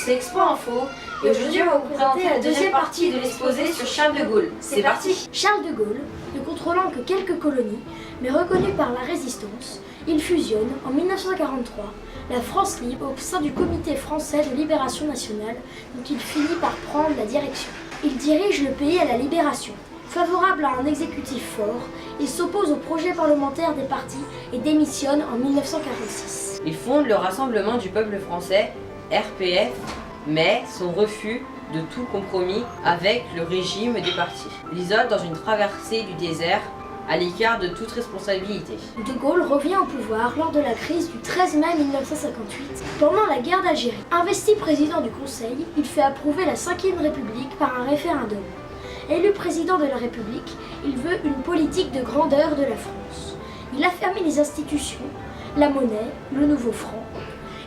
c'est Expo Info et aujourd'hui on va vous présenter la deuxième partie de l'exposé sur Charles de Gaulle. C'est parti! Charles de Gaulle, ne contrôlant que quelques colonies, mais reconnu par la résistance, il fusionne en 1943 la France libre au sein du Comité français de libération nationale dont il finit par prendre la direction. Il dirige le pays à la libération. Favorable à un exécutif fort, il s'oppose au projet parlementaire des partis et démissionne en 1946. Il fonde le Rassemblement du peuple français, RPF, mais son refus de tout compromis avec le régime des partis l'isole dans une traversée du désert à l'écart de toute responsabilité. De Gaulle revient au pouvoir lors de la crise du 13 mai 1958, pendant la guerre d'Algérie. Investi président du Conseil, il fait approuver la 5e République par un référendum. Élu président de la République, il veut une politique de grandeur de la France. Il affermit les institutions, la monnaie, le nouveau franc,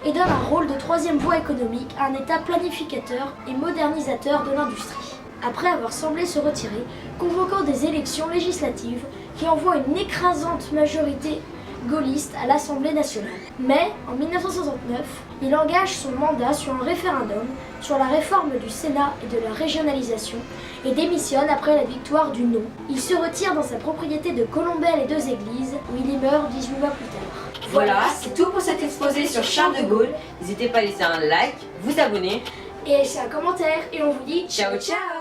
et donne un rôle de troisième voie économique à un État planificateur et modernisateur de l'industrie. Après avoir semblé se retirer, convoquant des élections législatives qui envoient une écrasante majorité gaulliste à l'Assemblée nationale. Mais, en 1969, il engage son mandat sur un référendum sur la réforme du Sénat et de la régionalisation et démissionne après la victoire du non. Il se retire dans sa propriété de Colombey-les-Deux-Églises où il y meurt 18 mois plus tard. Voilà, c'est tout pour cet exposé sur Charles de Gaulle. N'hésitez pas à laisser un like, vous abonner et laisser un commentaire et on vous dit ciao ciao.